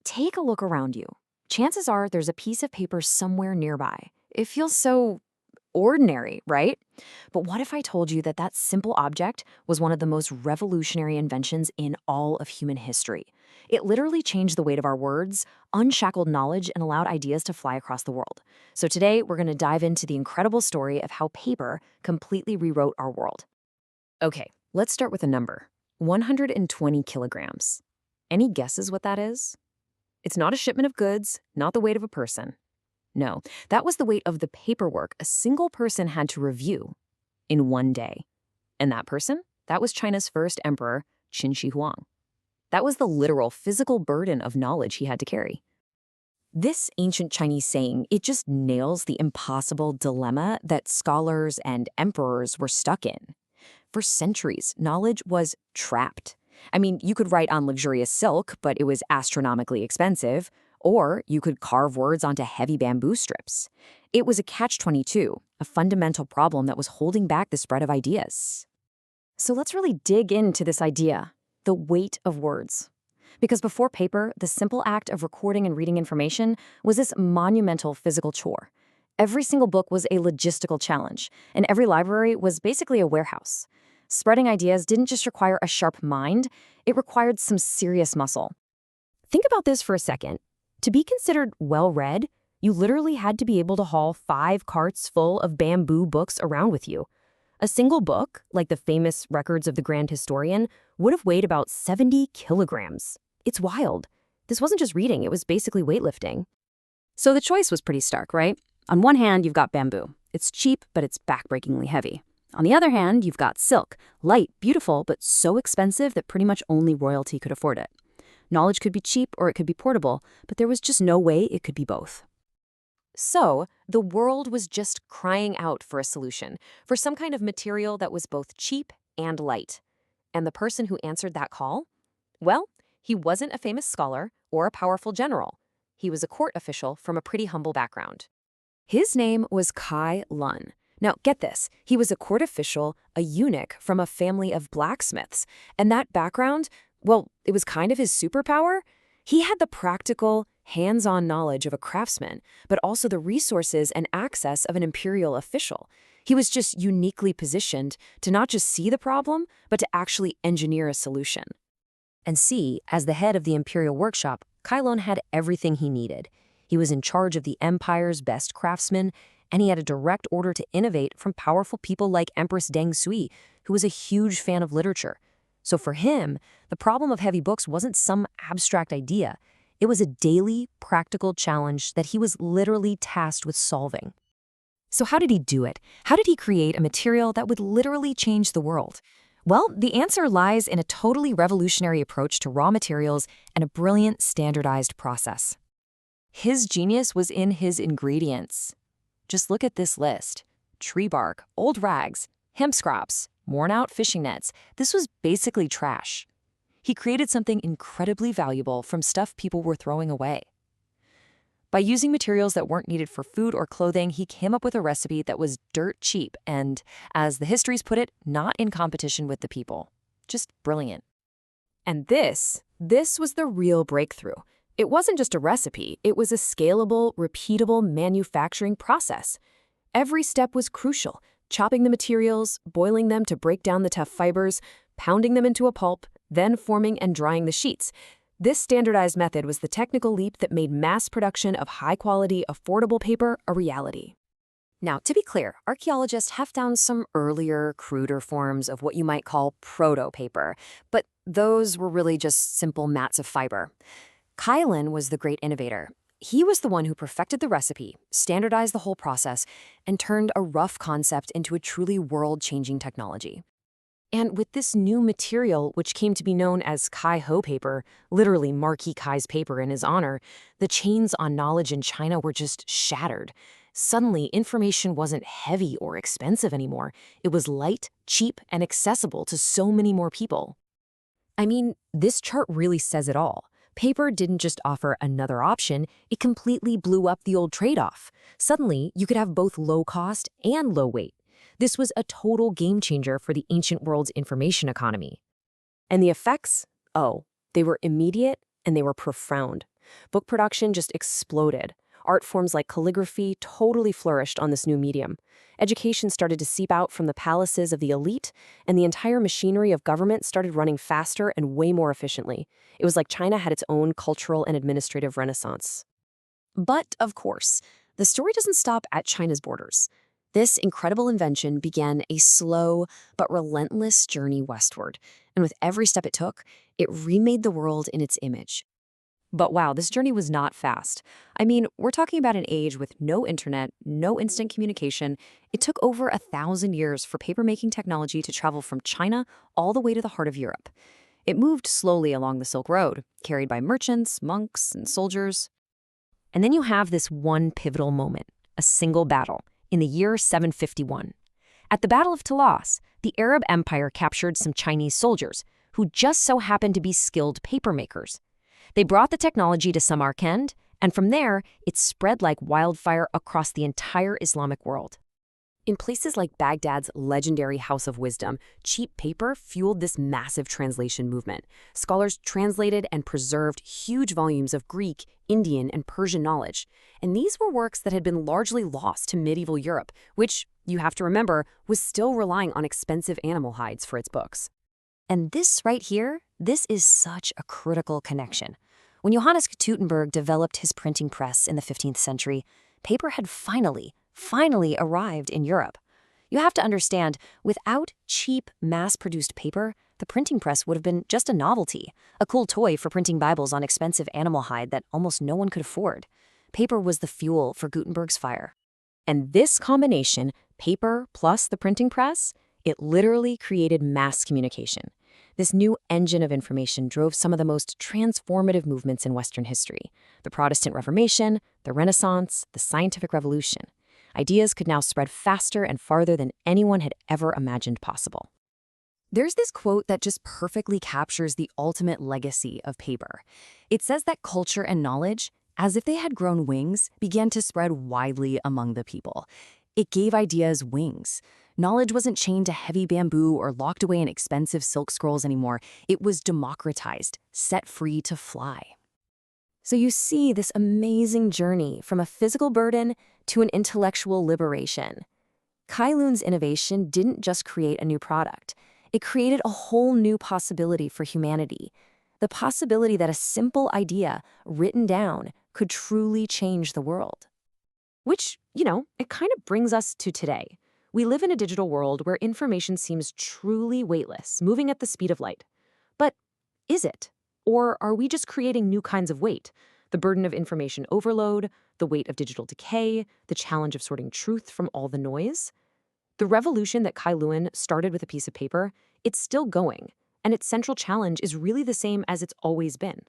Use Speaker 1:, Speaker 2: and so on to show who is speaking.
Speaker 1: Take a look around you. Chances are there's a piece of paper somewhere nearby. It feels so ordinary, right? But what if I told you that that simple object was one of the most revolutionary inventions in all of human history? It literally changed the weight of our words, unshackled knowledge, and allowed ideas to fly across the world. So today, we're going to dive into the incredible story of how paper completely rewrote our world. Okay, let's start with a number. 120 kilograms. Any guesses what that is? It's not a shipment of goods, not the weight of a person. No, that was the weight of the paperwork a single person had to review in one day. And that person? That was China's first emperor, Qin Shi Huang. That was the literal physical burden of knowledge he had to carry. This ancient Chinese saying, it just nails the impossible dilemma that scholars and emperors were stuck in. For centuries, knowledge was trapped. I mean, you could write on luxurious silk, but it was astronomically expensive, or you could carve words onto heavy bamboo strips. It was a catch-22, a fundamental problem that was holding back the spread of ideas. So let's really dig into this idea, the weight of words. Because before paper, the simple act of recording and reading information was this monumental physical chore. Every single book was a logistical challenge, and every library was basically a warehouse. Spreading ideas didn't just require a sharp mind, it required some serious muscle. Think about this for a second. To be considered well-read, you literally had to be able to haul 5 carts full of bamboo books around with you. A single book, like the famous Records of the Grand Historian, would have weighed about 70 kilograms. It's wild. This wasn't just reading, it was basically weightlifting. So the choice was pretty stark, right? On one hand, you've got bamboo. It's cheap, but it's backbreakingly heavy. On the other hand, you've got silk, light, beautiful, but so expensive that pretty much only royalty could afford it. Knowledge could be cheap or it could be portable, but there was just no way it could be both. So, the world was just crying out for a solution, for some kind of material that was both cheap and light. And the person who answered that call? Well, he wasn't a famous scholar or a powerful general. He was a court official from a pretty humble background. His name was Cai Lun. Now, get this, he was a court official, a eunuch from a family of blacksmiths, and that background, well, it was kind of his superpower. He had the practical, hands-on knowledge of a craftsman, but also the resources and access of an imperial official. He was just uniquely positioned to not just see the problem, but to actually engineer a solution. And see, as the head of the imperial workshop, Cai Lun had everything he needed. He was in charge of the empire's best craftsmen, and he had a direct order to innovate from powerful people like Empress Deng Sui, who was a huge fan of literature. So for him, the problem of heavy books wasn't some abstract idea. It was a daily, practical challenge that he was literally tasked with solving. So how did he do it? How did he create a material that would literally change the world? Well, the answer lies in a totally revolutionary approach to raw materials and a brilliant, standardized process. His genius was in his ingredients. Just look at this list. Tree bark, old rags, hemp scraps, worn-out fishing nets. This was basically trash. He created something incredibly valuable from stuff people were throwing away. By using materials that weren't needed for food or clothing, he came up with a recipe that was dirt cheap and, as the histories put it, not in competition with the people. Just brilliant. And this was the real breakthrough. It wasn't just a recipe, it was a scalable, repeatable manufacturing process. Every step was crucial, chopping the materials, boiling them to break down the tough fibers, pounding them into a pulp, then forming and drying the sheets. This standardized method was the technical leap that made mass production of high-quality, affordable paper a reality. Now, to be clear, archaeologists have found some earlier, cruder forms of what you might call proto-paper, but those were really just simple mats of fiber. Cai Lun was the great innovator. He was the one who perfected the recipe, standardized the whole process, and turned a rough concept into a truly world-changing technology. And with this new material, which came to be known as Cai Ho paper, literally Marquis Cai's paper in his honor, the chains on knowledge in China were just shattered. Suddenly, information wasn't heavy or expensive anymore. It was light, cheap, and accessible to so many more people. I mean, this chart really says it all. Paper didn't just offer another option, it completely blew up the old trade-off. Suddenly, you could have both low cost and low weight. This was a total game changer for the ancient world's information economy. And the effects? Oh, they were immediate
Speaker 2: and they were profound. Book production just exploded. Art forms like calligraphy totally flourished on this new medium. Education started to seep out from the palaces of the elite, and the entire machinery of government started running faster and way more efficiently. It was like China had its own cultural and administrative renaissance.
Speaker 1: But, of course, the story doesn't stop at China's borders. This incredible invention began a slow but relentless journey westward, and with every step it took, it remade the world in its image. But wow, this journey was not fast. I mean, we're talking about an age with no internet, no instant communication. It took over 1,000 years for papermaking technology to travel from China all the way to the heart of Europe. It moved slowly along the Silk Road, carried by merchants, monks, and soldiers. And then you have this one pivotal moment, a single battle, in the year 751. At the Battle of Talas, the Arab Empire captured some Chinese soldiers, who just so happened to be skilled papermakers. They brought the technology to Samarkand, and from there, it spread like wildfire across the entire Islamic world. In places like Baghdad's legendary House of Wisdom, cheap paper fueled this massive translation movement. Scholars translated and preserved huge volumes of Greek, Indian, and Persian knowledge. And these were works that had been largely lost to medieval Europe, which, you have to remember, was still relying on expensive animal hides for its books. And this right here, this is such a critical connection. When Johannes Gutenberg developed his printing press in the 15th century, paper had finally arrived in Europe. You have to understand, without cheap, mass-produced paper, the printing press would have been just a novelty, a cool toy for printing Bibles on expensive animal hide that almost no one could afford. Paper was the fuel for Gutenberg's fire. And this combination, paper plus the printing press, it literally created mass communication. This new engine of information drove some of the most transformative movements in Western history: the Protestant Reformation, the Renaissance, the Scientific Revolution. Ideas could now spread faster and farther than anyone had ever imagined possible. There's this quote that just perfectly captures the ultimate legacy of paper. It says that culture and knowledge, as if they had grown wings, began to spread widely among the people. It gave ideas wings. Knowledge wasn't chained to heavy bamboo or locked away in expensive silk scrolls anymore. It was democratized, set free to fly. So you see this amazing journey from a physical burden to an intellectual liberation. Cai Lun's innovation didn't just create a new product. It created a whole new possibility for humanity. The possibility that a simple idea, written down, could truly change the world. Which, it kind of brings us to today. We live in a digital world where information seems truly weightless, moving at the speed of light. But is it? Or are we just creating new kinds of weight? The burden of information overload, the weight of digital decay, the challenge of sorting truth from all the noise? The revolution that Cai Lun started with a piece of paper, it's still going, and its central challenge is really the same as it's always been.